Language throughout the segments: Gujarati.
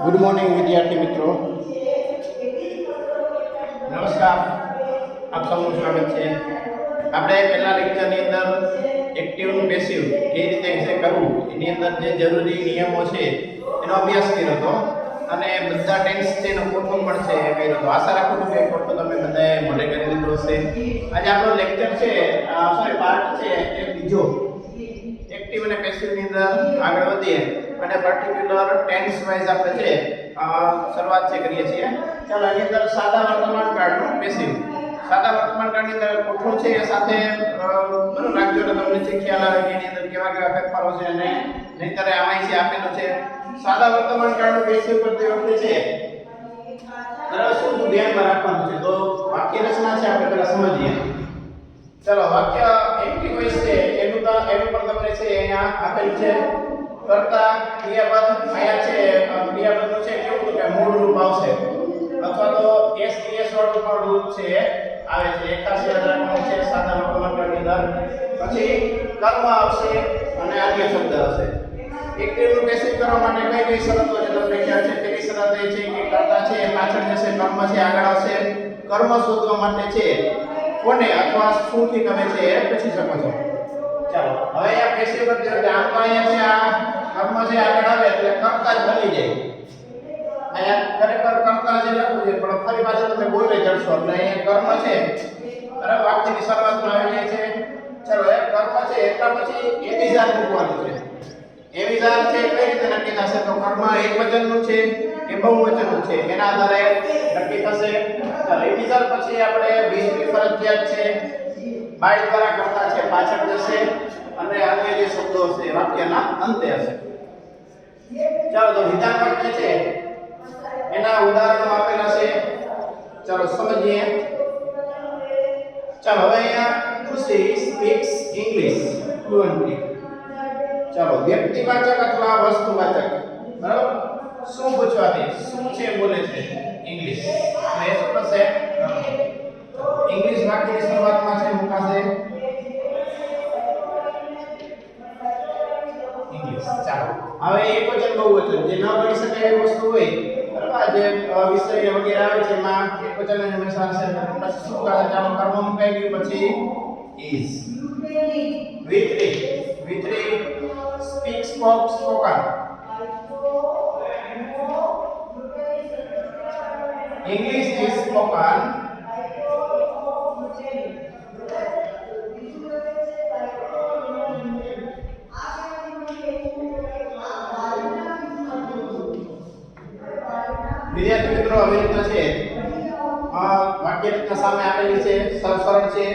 ગુડ મોર્નિંગ વિદ્યાર્થી મિત્રો, નમસ્કાર. આપ સૌનું સ્વાગત છે. આપણે પહેલા લેક્ચરની અંદર એક્ટિવ અને પેસિવ એ રીતે વિશે કરવું એની અંદર જે જરૂરી નિયમો છે એનો અભ્યાસ કર્યો હતો અને બધા ટેન્સ છે એનો ફોટો પણ છે એ કર્યો હતો. આશા રાખું છું કે ફોટો તમે બધાએ મોઢે કરી લીધો હશે. આજે આપણો લેક્ચર છે પાર્ટ છે એ બીજો, એક્ટિવ અને પેસિવ ની અંદર આગળ વધીએ અને પર્ટિક્યુલર ટેન્સ વાઇઝ આપણે છે શરૂઆત છે કરીએ છીએ. ચાલો એની અંદર સાદા વર્તમાન કાળનું પેસિવ. સાદા વર્તમાન કાળની અંદર કોઠો છે એ સાથે બરાબર રાખજો તો તમને જે ખ્યાલ આવે કે એની અંદર કેવા કેવા ફેરફારો છે અને નહીંતર આમાં છે આપેલું છે. સાદા વર્તમાન કાળનું પેસિવ કરતી વખતે છે બરાબર શું ધ્યાનમાં રાખવાનું છે તો વાક્ય રચના છે આપણે પહેલા સમજીએ. ચલો વાક્ય એક્ટિવ વોઇસ છે એનું પણ તમને છે અહીંયા આપેલું છે. કર્તા ક્રિયાપદ અહીંયા છે ક્રિયાપદનું છે કેવું કે મૂળ રૂપ આવશે અથવા તો એસ વાળું પણ રૂપ છે આવે છે. એકાસી રાખવાનું છે સાદા વર્તમાન કાળની અંદર. પછી કર્મ આવશે અને અન્ય શબ્દ આવશે. એક્ટિવનું પેસિવ કરવા માટે કઈ કઈ શરતો છે તમને ખ્યાલ છે? પહેલી શરત એ છે કે કર્તા છે એ પાછળ જશે, કર્મ છે આગળ આવશે. કર્મ શોધવા માટે છે કોને અથવા શુંથી તમે છે એ પૂછી શકો છો. ચાલો હવે આ પેસિવ કરજો એટલે આમ તો અહીંયા છે આ કર્મ છે આગળ આવે એટલે કર્તા જ બની જાય. અહીંયા ખરેખર કર્તા જે લખવું છે પણ ફરી પાછું તમે બોલે જડશો એટલે અહીંયા કર્મ છે બરાબર વાક્યની શરૂઆતમાં આવી જાય છે. ચાલો એ કર્મ છે એટલા પછી એવિઝાર મૂકવાનું છે. એવિઝાર છે કઈ રીતે નક્કી થશે તો કર્મ એકવચનનું છે કે બહુવચનનું છે એના આધારે નક્કી થશે. ચાલો એવિઝાર પછી આપણે વીજળી ફરજિયાત છે, બાય દ્વારા કરતા છે પાછળ જશે અને અન્ય જે શબ્દો હશે વાક્યના અંતે હશે. ચાલો તો વિધાન વાક્ય છે એના ઉદાહરણો આપેલા છે. ચાલો સમજીએ. ચાલો હવે અહીંયા ખુશી સ્પીક્સ ઇંગ્લિશ ફ્લુએન્ટલી. ચાલો વ્યક્તિવાચક અથવા વસ્તુવાચક બરાબર શું પૂછવાથી શું છે બોલે છે ઇંગ્લિશ એટલે એ શું થશે ઇંગ્લિશ વાક્યની શરૂઆતમાં છે મુકાશે ઇંગ્લિશ. ચાલો હવે એકવચન બહુવચન જે ન ગણી શકાય એવી વસ્તુ હોય બરાબર જે વિષય વગેરે આવે છે એમાં એકવચન હંમેશા હશે. પછી શું કરે ચાલો કર્મ મુકાઈ ગયું પછી is V3 speak spoken. English is spoken. વિદ્યાર્થી મિત્રો હવે રીતના છે વાક્ય રચના સામે આપેલી છે, સરળ છે.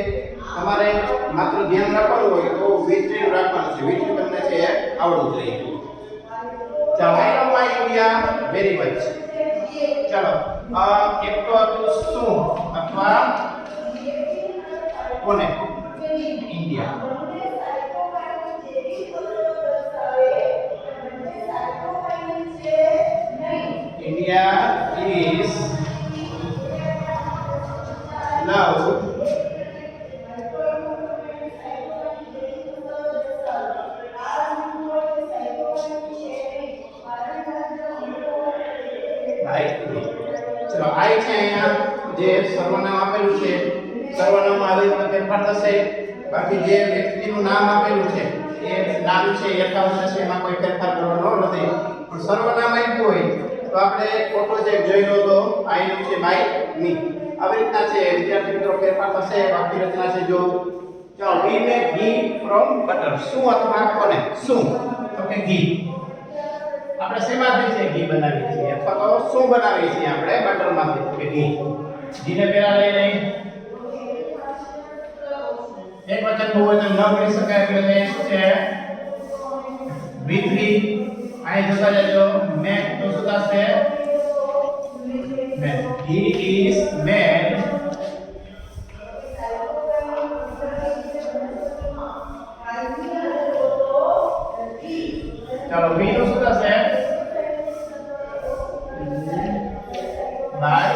તમારે માત્ર ધ્યાન રાખવાનું હોય તો વિચરી રાખવાનું છે. વિચરી તમને છે આવડવું જોઈએ. ચાલો I love my India very much. ચાલો એક તો હતું શું અથવા કોને ઇન્ડિયા. ઇન્ડિયા is loved ચલો આઈ છે અહીંયા જે સર્વનામ આપેલું છે સર્વનામમાં આવી રીતે ફેરફાર થશે. બાકી જે વ્યક્તિનું નામ આપેલું છે એ નામ છે યથાવત છે એમાં કોઈ ફેરફાર કરવાનો નથી. પણ સર્વનામ આપ્યું હોય તો આપણે ફોટો જે જોઈ લો તો આઈ છે બાય મી આવી રીતના છે વિદ્યાર્થી મિત્રો ફેરફાર થશે. વાક્ય રચના છે જો ચલો વી મેક ઘી ફ્રોમ બટર. શું અથવા કોને શું તો કે ઘી. આપણે શેમાંથી છે ઘી બનાવીએ છીએ અથવા તો શું બનાવીએ છીએ આપણે બટરમાંથી કે ઘી. ઘીને પેલા લઈ લઈ એક વચન બહુવચન ન કરી શકાય એટલે શું છે V3 અહીં જતા જજો મેક તો શું થશે મેક. he is made ચાલો V નું શું થશે by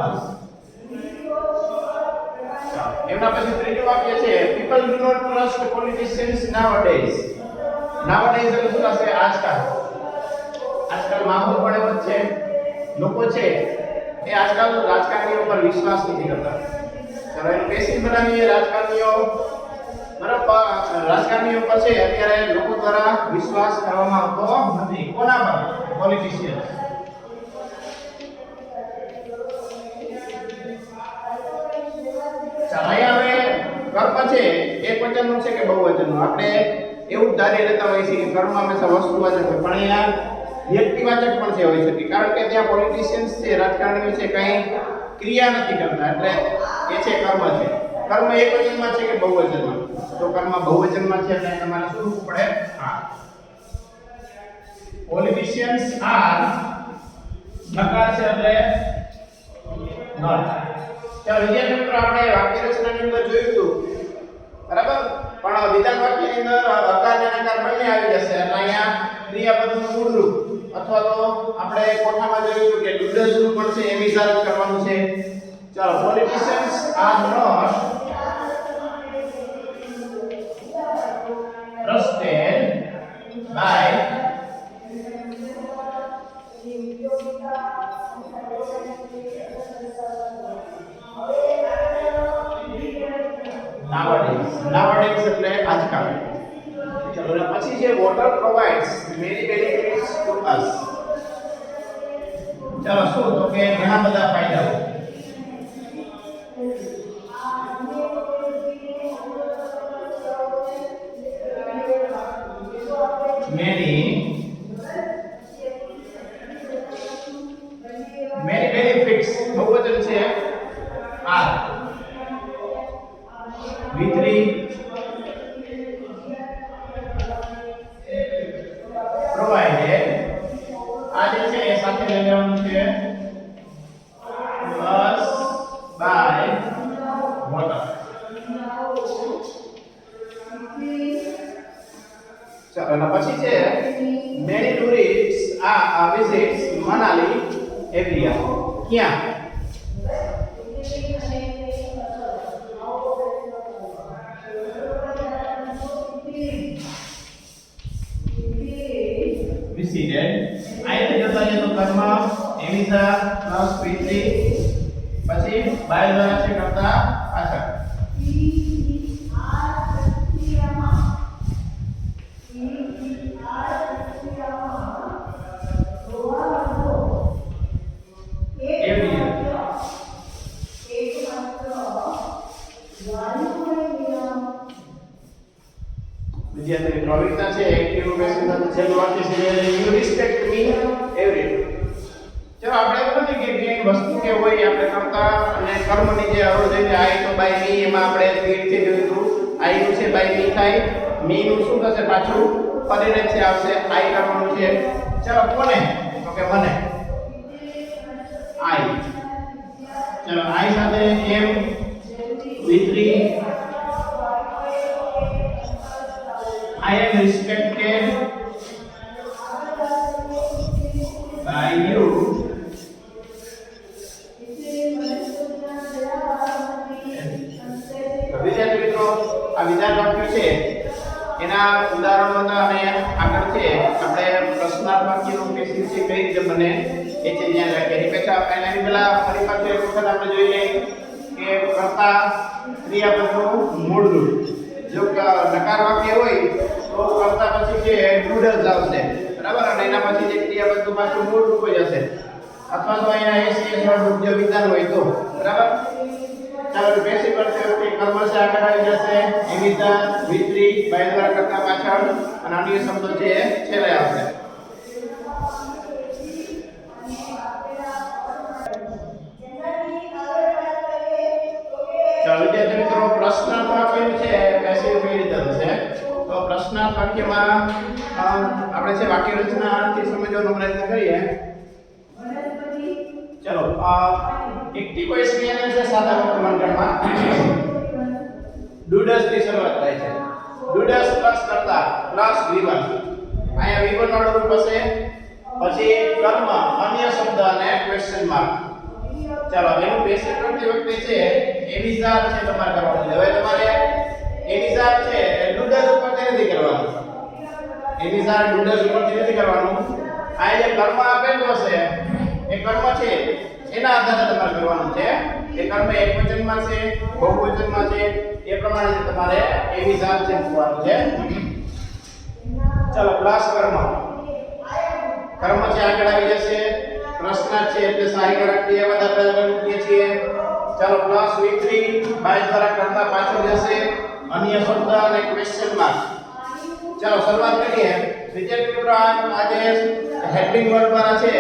us. એમના પછી ત્રીજું વાક્ય છે people do not trust politicians nowadays. Nowadays એટલે શું થશે આજકાલ. આજકાલ માહોલ પણ એવો જ છે, લોકો છે એ આજકાલ રાજકારણીઓ પર વિશ્વાસ નથી કરતા. ચાલો એનું પેશિવ બનાવીએ. રાજકારણીઓ બરાબર, રાજકારણીઓ પર છે અત્યારે લોકો દ્વારા વિશ્વાસ કરવામાં આવતો નથી. કોના પર? પોલિટિશિયન્સ. ચાલો અહીંયા હવે કર્મ છે એક વચનનું છે કે બહુવચનનું? આપણે એવું જ ધારી લેતા હોઈએ છીએ કે કર્મ હંમેશા વસ્તુવાચક હોય, પણ અહીંયા વ્યક્તિવાચક પણ છે હોઈ શકે, કારણ કે ત્યાં પોલિટિશિયન્સ છે, રાજકારણીઓ છે, કંઈ ક્રિયા નથી કરતા, એટલે એ છે કર્મ છે. કર્મ એક વચનમાં છે કે બહુવચનમાં? તો કર્મ બહુવચનમાં છે એટલે તમારે શું લખવું પડે? હા, પોલિટિશિયન્સ આર નકાર છે એટલે નોટ. ચાલો વિદ્યાર્થી મિત્રો, આપણે વાક્ય રચનાની અંદર જોયું હતું બરાબર, પણ વિધાન વાક્યની અંદર હકાર અને નકાર બંને આવી જશે. એટલે અહીંયા ક્રિયાપદનું મૂળ રૂપ અથવા તો આપણે કોઠામાં જોયું કે ડુડલ્સ નું પણ છે એમ ઇશારો કરવાનું છે. ચાલો, politicians are not trusted by nowadays એટલે આજકાલ. ચલો પછી છે water provides many benefits to us. ચલો શું? તો કે ઘણા બધા ફાયદાઓ. many benefits બહુવચન છે are v3 provided. આ જે છે એ સાથે લઈ લેવાનું છે plus by water. ચાલો એના પછી છે many tourists visits Manali every year. ક્યાં? visited. આઈથી જતા છે તો કર્મ એમિસા પ્લસ p3 પછી બાય દ્વારા છે કરતા પાછળ. વિદ્યાર્થી પ્રવૃત્તિ છે એક્ટિવ પેસિવ સાથે છેલ્લું વાક્ય છે you respect me every day. ચલો આપણે એવું નથી કે જે વસ્તુ કે હોય આપણે કરતા અને કર્મની જે અવરોધ છે આઈ તો બાય મી, એમાં આપણે ફીરથી જોયું હતું આઈ નું છે બાય મી થાય, મી નું શું થશે પાછું પરિણત છે આવશે, આઈ કરવાનું છે. ચલો કોને? તો કે મને, આઈ. ચલો આઈ સાથે એમ v3 I am respected by you. વિદ્યાર્થી મિત્રો, આ વિધાન વાક્ય છે એના ઉદાહરણો હતા અને આગળ છે આપણે પ્રશ્નાર્થ વાક્યનું પેશિવ છે કઈ રીતે બને એ છે ધ્યાન રાખીએ. એની પહેલા ફરી પાછું એક વખત આપણે જોઈ લઈએ કે કર્તા ક્રિયાપદનું મૂળ રૂપ. જો નકાર વાક્ય હોય તો કર્તા પછી જે ડુડલ્સ આવશે બરાબર, અને એના પછી જે ક્રિયાપદનું પાછું મૂળ રૂપ જ હશે, અથવા તો અહીંયા એસએસ વાળું જો વિધાન હોય તો બરાબર. ચાલો પેશિવ કરતી વખતે કર્મ છે આગળ આવી જશે, એમિતા v3 બાય દ્વારા કરતા પાછળ, અને અન્ય શબ્દો છે છેલ્લે આવશે. ચાલો વિદ્યાર્થી મિત્રો, પ્રશ્નાર્થ વાક્યનું છે પેશિવ કેવી રીતે થશે? તો પ્રશ્નાર્થ વાક્યમાં આપણે છે વાક્ય રચનાથી સમજવાનો પ્રયત્ન કરીએ. ચલો એક્ટિવ વોઇસ ક્રિયાને છે સાદા વર્તમાનકાળમાં ડુડલ્સ થી શરૂઆત થાય છે. ડુડલ્સ પ્લસ કરતા પ્લસ v1, અહીંયા v1 વાળું રૂપ હશે, પછી કર્મ અન્ય શબ્દ અને ક્વેશ્ચન માર્ક. ચાલો એનું પેશિવ કરતી વખતે છે એમિઝાર છે તમારે કરવાનું છે. હવે તમારે એમિઝાર છે ડુડલ્સ ઉપર નથી કરવાનું, એમિઝાર ડુડલ્સ ઉપર નથી કરવાનું, આ જે કર્મ આપેલો છે એ કર્મ છે એના આધારે તમારે કરવાનું છે. એ કર્મ એકવચનમાં છે બહુવચનમાં છે એ પ્રમાણે તમારે એ વિધાન છે મૂકવાનું છે. ચલો પ્લસ કર્મ છે આગળ આવી જશે. પ્રશ્નાર્થ છે એટલે સહાયક ક્રિયાપદ આપણે આગળ મૂકીએ છીએ. ચાલો પ્લસ V3 બાય દ્વારા કરતા પાછળ જશે અન્ય શબ્દ અને ક્વેશ્ચન માર્ક. ચાલો શરૂઆત કરીએ. વિદ્યાર્થી મિત્રો આજે હેલ્પિંગ વર્ડ દ્વારા છે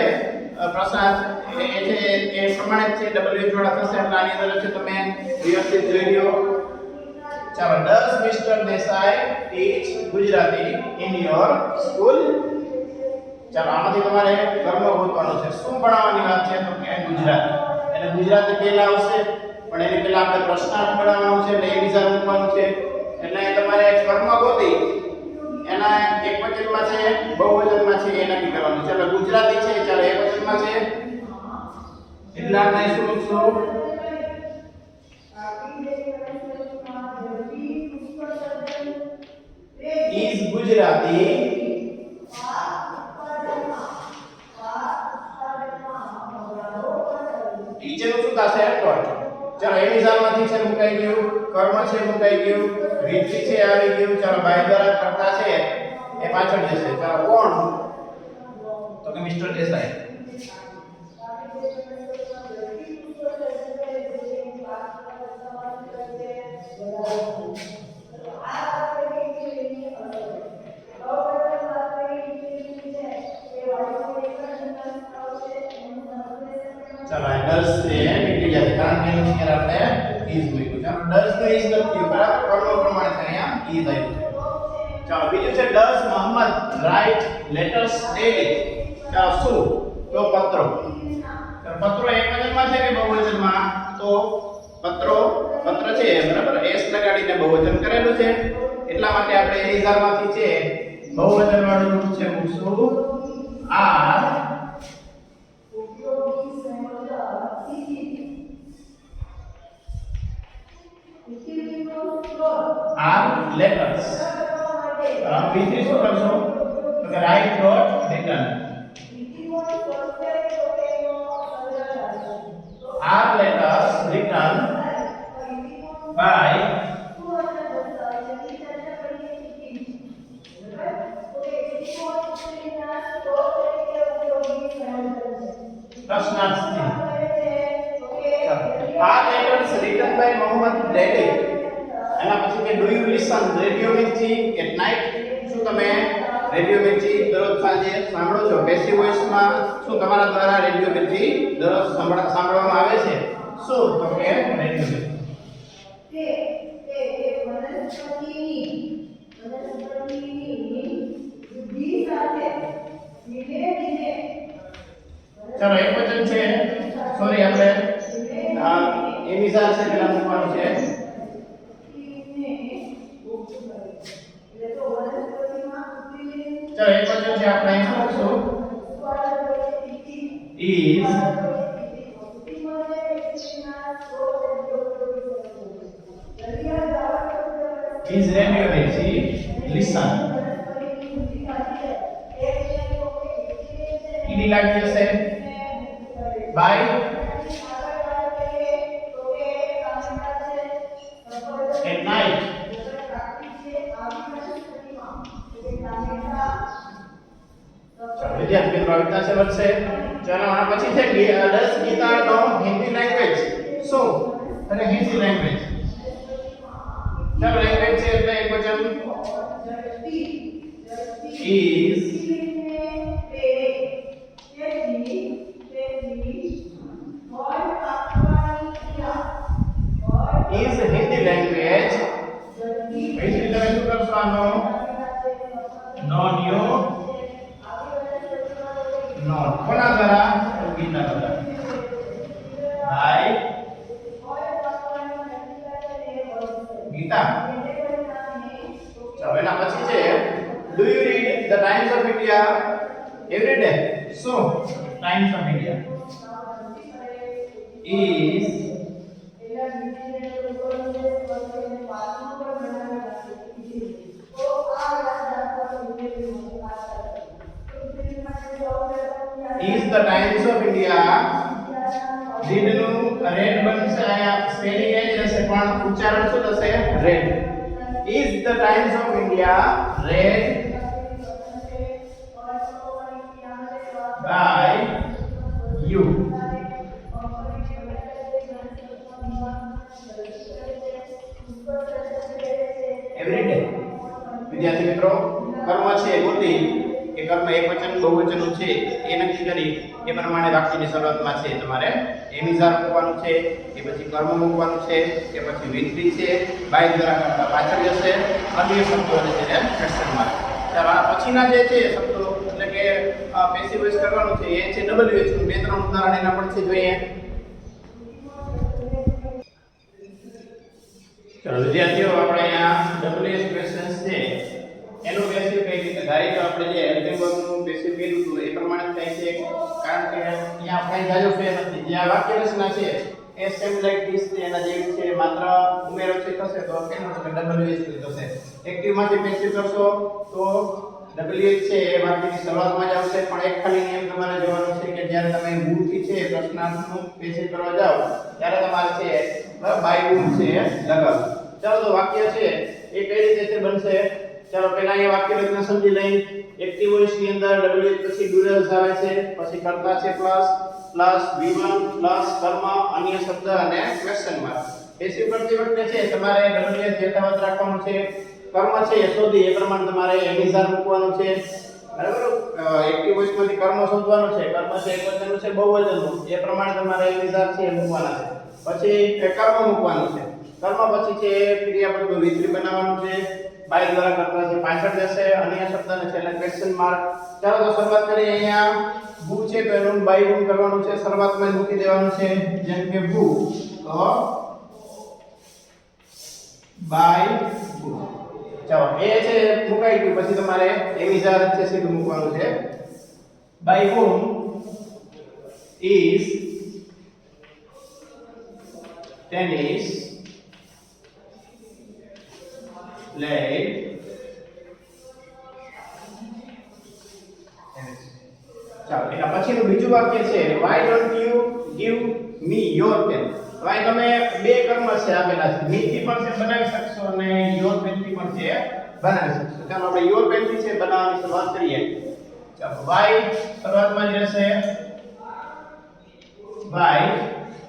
પ્રશ્નાર્થ એ છે એ પ્રમાણે છે WH વાળા થશે એટલે આની અંદર છે તમે વ્યવસ્થિત જોઈ લો. ચાલો does Mr. Desai teach Gujarati in your school? ચાલો આમાંથી તમારે કર્મ ગોતવાનો છે. શું ભણાવવાની વાત છે તો કે ગુજરાતી. એટલે ગુજરાતી પહેલા આવશે પણ એની પહેલા આપણે પ્રશ્નાર્થ ભણાવવાનો છે એટલે એ વિચાર મૂકવાનું છે. એટલે તમારે કર્મ ગોતી એના એકવચનમાં છે બહુવચનમાં છે એ નક્કી કરવાનું. ચાલો ગુજરાતી છે ચાલો એકવચનમાં છે એટલે આપણે શું લખશું is Gujarati ટીચર નું શું થશે taught. ચાલો એ નિશાનમાંથી છે મુકાઈ ગયું. કર્મ છે મુકાઈ ગયું. વિધિ છે આવી ગયું. ચાલો બાય દ્વારા કરતા છે એ પાછળ જશે. ચાલો કોણ તો કે મિસ્ટર દેસાઈ. ચાલો ડસ છે નીકળી જશે કારણ કે એની અંદર આપણે is મૂક્યું. ચાલો ડસ નું is લખ્યું બરાબર કર્મ પ્રમાણે છે અહીંયા is આવ્યું છે. ચાલો બીજું છે does Mohammed write letters daily. ચાલો શું તો પત્રો. ચાલો પત્રો એકવચનમાં છે કે બહુવચનમાં તો પત્ર છે બરાબર s લગાડીને બહુવચન કરેલું છે એટલા માટે આપણે એ નિશાનમાંથી છે બહુવચન વાળું રૂપ છે મૂકશું are letters. V3 શું કરશો તો કે write wrote written. Are letters written by પ્રશ્નાર્થ છે. Are letters written by Mohammed daily? એના પછી કે do you listen radio Mirchi at night. શું તમે રેડિયો મિર્ચી દરરોજ સાંજે સાંભળો છો? પેસિવ વોઇસમાં શું તમારા દ્વારા રેડિયો મિર્ચી દરરોજ સાંભળવામાં આવે છે? શું તો કે રેડિયો મિર્ચી. ચાલો એક વચન છે સોરી આપણે એ વિચાર છે પેલા મૂકવાનું છે. ચાલો એક વચન છે આપણે અહીં લખશું is radio mirchi listen. ઈડી લાગી જશે by at night. વિદ્યાર્થી મિત્રો વિતા છે વધશે. ચાલો આના પછી છે દસ ગીતાનો હિન્દી લેંગ્વેજ શું અને હિન્દી લેંગ્વેજ. ચાલો લેંગ્વેજ છે એટલે એક વચન is Hindi language. Basically તમે શું કરશો આનો non you non કોના દ્વારા તો ગીતા દ્વારા by ગીતા. ચાલો એના પછી છે do you read the Times of India every day? So Times of India is is the times of India did નું રેડ બનશે આયા સ્પેલિંગ એ જ રહેશે પણ ઉચ્ચારણ શું થશે red is the times of India read by you every day વિદ્યાર્થી મિત્રો કર્મ છે ગોતી કે કર્મ એકવચન બહુવચનનું છે એ નક્કી કરી એ પ્રમાણે વાક્યની શરૂઆતમાં છે તમારે એમિઝાર મૂકવાનું છે કે પછી કર્મ મૂકવાનું છે કે પછી વિનંતી છે બાય દ્વારા કરતા પાછળ જશે અન્ય શબ્દો છે ને ક્વેશ્ચન માર્ક ચાલો આ પછીના જે છે શબ્દો એટલે કે પેસિવ વોઇસ કરવાનું છે એ છે WH નું બે ત્રણ ઉદાહરણ એના પણ છે જોઈએ ચાલો વિદ્યાર્થીઓ આપણે અહીંયા WH ક્વેશ્ચન્સ છે એનો પેસિવ કઈ રીતે ધારી તો આપણે જે હેલ્પિંગ પેસિવ કીધું હતું એ પ્રમાણે થાય છે કારણ કે અહીંયા આપણે જાજો ફેર નથી જે આ વાક્ય રચના છે એ સેમ લાઈક ધીસ છે એના જેવી છે માત્ર ઉમેરો છે થશે તો કેમ થશે WH થશે એક્ટિવ માંથી પેસિવ કરશો તો WH છે એ વાક્યની શરૂઆતમાં જ આવશે પણ એક ખાલી નિયમ તમારે જોવાનો છે કે જ્યારે તમે મૂળથી છે પ્રશ્નાર્થનું પેસિવ કરવા જાઓ ત્યારે તમારે છે બાય વુડ છે લગાવો ચાલો તો વાક્ય છે એ કઈ રીતે છે બનશે ચાલો પહેલા એ વાક્ય રચના સમજી લઈ એક્ટિવ વોઇસ ની અંદર WH પછી ડ્યુરલ્સ આવે છે પછી કર્તા છે પ્લસ V1 પ્લસ કર્મ અન્ય શબ્દ અને ક્વેશ્ચન માર્ક પેસિવ કરતી વખતે છે તમારે WH યથાવત રાખવાનું છે કર્મ છે એ શોધી એ પ્રમાણે તમારે એમિઝાર મૂકવાનું છે બરાબર એક્ટિવ વોઇસ માંથી કર્મ શોધવાનું છે કર્મ છે એકવચનનું છે બહુવચનનું એ પ્રમાણે તમારે એમિઝાર છે એ મૂકવાના છે પછી કર્મ મૂકવાનું છે કર્મ પછી છે ક્રિયાપદનું V3 બનાવવાનું છે બાય દ્વારા કરતા છે પાછળ જશે અન્ય શબ્દને છેલ્લે ક્વેશ્ચન માર્ક ચાલો તો શરૂઆત કરીએ અહીંયા ભૂ છે તો એનું બાય વુડ કરવાનું છે શરૂઆતમાં જ મૂકી દેવાનું છે જેમ કે ભૂ તો બાય ભૂ ચાલો એ છે મુકાઈ ગયું પછી તમારે એમિઝાર છે સીધું મૂકવાનું છે by whom is tennis played ચાલો એના પછીનું બીજું વાક્ય છે why don't you give me your pen why તમે બે કર્મ છે આપેલા છે me થી પણ છે બનાવી શકશો અને your pen થી પણ છે બનાવી શકશો ચાલો આપણે your pen થી છે બનાવવાની શરૂઆત કરીએ ચાલો why શરૂઆતમાં જ રહેશે why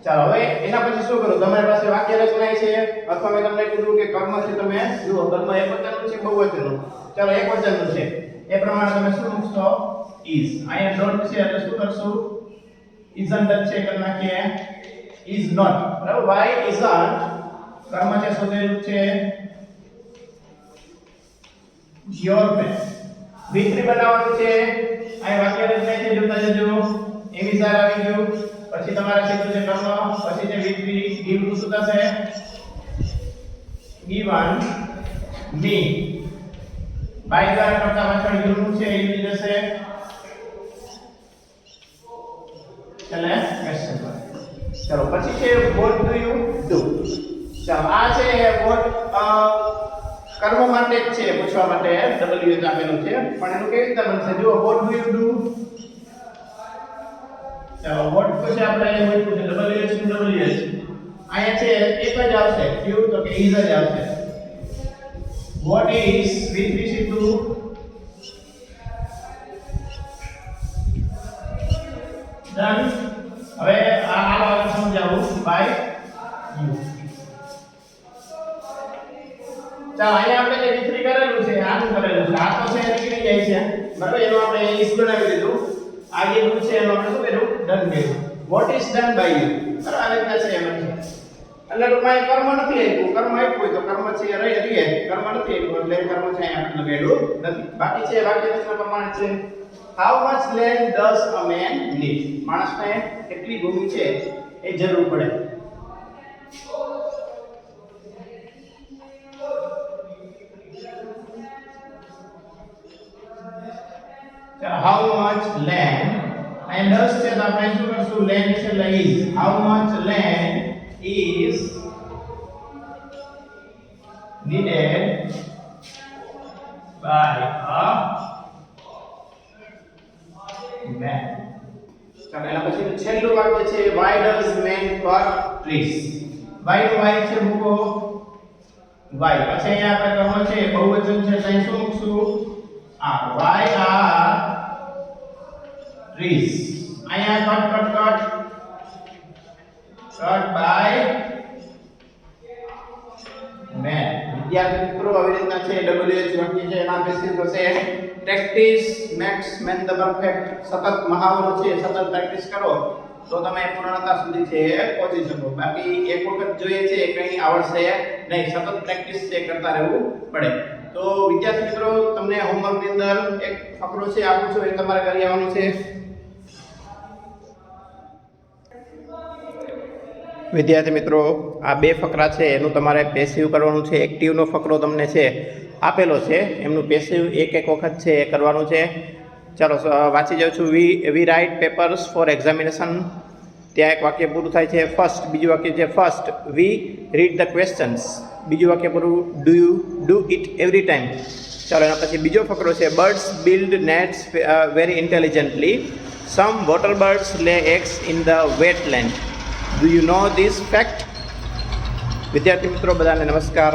ચાલો હવે એના પછી શું કરું તમારી પાસે વાક્ય રચના છે અથવા મેં તમને કીધું કે કર્મ છે તમે જુઓ કર્મ એકવચનનું છે બહુવચનનું ચાલો એકવચનનું છે એ પ્રમાણે તમે શું મૂકશો is અહીંયા ડોન્ટ છે એટલે શું કરશું isn't છે કરી નાખીએ is not બરાબર why isn't કર્મ છે શોધેલું છે your pen V3 બનાવવાનું છે અહીંયા વાક્ય રચના છે જોતા જજો એમિઝાર આવી ગયું પછી તમારે સીધું છે કર્મ પછી છે V3 give to શું થશે given me બાય દ્વારા કરતા પાછળ you નું છે એ જશે ચલે ક્વેશ્ચન માર્ક ચલો પછી છે what do you do ચાલો આ છે what કર્મ માટે જ છે પૂછવા માટે WH આપેલું છે પણ એનું કેવી રીતે બનશે જુઓ what do you do ચાલો what પછી આપણે અહીં મૂક્યું છે WH નું WH અહીંયા છે એક જ આવશે q તો કે is જ આવશે what is V3 સીધું done હવે આ વાક્ય સમજાવું by you ચાલો અહીંયા આપણે જે V3 કરેલું છે આનું કરેલું છે આ તો છે નીકળી જાય છે બરાબર એનો આપણે is બનાવી દીધું આ જે do છે એનો આપણે શું કર્યું done કર્યું what is done by you બરાબર આ રીતના છે એમ એટલે ટૂંકમાં કર્મ નથી આપ્યું કર્મ આપ્યું હોય તો કર્મ છે રહે કર્મ નથી આપ્યું એટલે કર્મ છે અહીંયા આપણે લગાડ્યું નથી બાકી છે વાક્ય રચના પ્રમાણે છે how much land does a man need માણસને કેટલી ભૂમિ છે એ જરૂર પડે how much land and does છે તો આપણે શું કરશું land છે એટલે is how much land is needed by a man ચાલો એના પછી છેલ્લું વાક્ય છે why does man cut trees? why no why છે મૂકો why. પછી અહીંયા આપણે કર્મ છે બહુવચન છે તો અહીં શું મૂકશું આ why are trees. અહીંયા cut by man. વિદ્યાર્થી મિત્રો આવી રીતના છે WH વાક્ય છે એના બેસિસ થશે practice makes man the perfect. સતત મહાવરો છે સતત પ્રેક્ટિસ કરો તો તમે પૂર્ણતા સુધી છે પહોંચી શકો. બાકી એક વખત જોઈએ છે કંઈ આવડશે નહીં, સતત પ્રેક્ટિસ છે કરતા રહેવું પડે. તો વિદ્યાર્થી મિત્રો તમને હોમવર્કની અંદર એક ફકરો છે આપું છું, એ તમારે કરી આવવાનું છે. વિદ્યાર્થી મિત્રો આ બે ફકરા છે એનું તમારે પેસિવ કરવાનું છે. એક્ટિવનો ફકરો તમને છે આપેલો છે, એમનું પેસિવ એક વખત છે એ કરવાનું છે. ચાલો વાંચી જાઉં છું. વી રાઇટ પેપર્સ ફોર એક્ઝામિનેશન. ત્યાં એક વાક્ય પૂરું થાય છે ફર્સ્ટ. બીજું વાક્ય છે first we read the questions. બીજું વાક્ય પૂરું do you do it every time. ચાલો એના પછી બીજો ફકરો છે birds build nets very intelligently. Some water birds lay eggs in the wetland. Do you know this fact? વિદ્યાર્થી મિત્રો બધાને નમસ્કાર.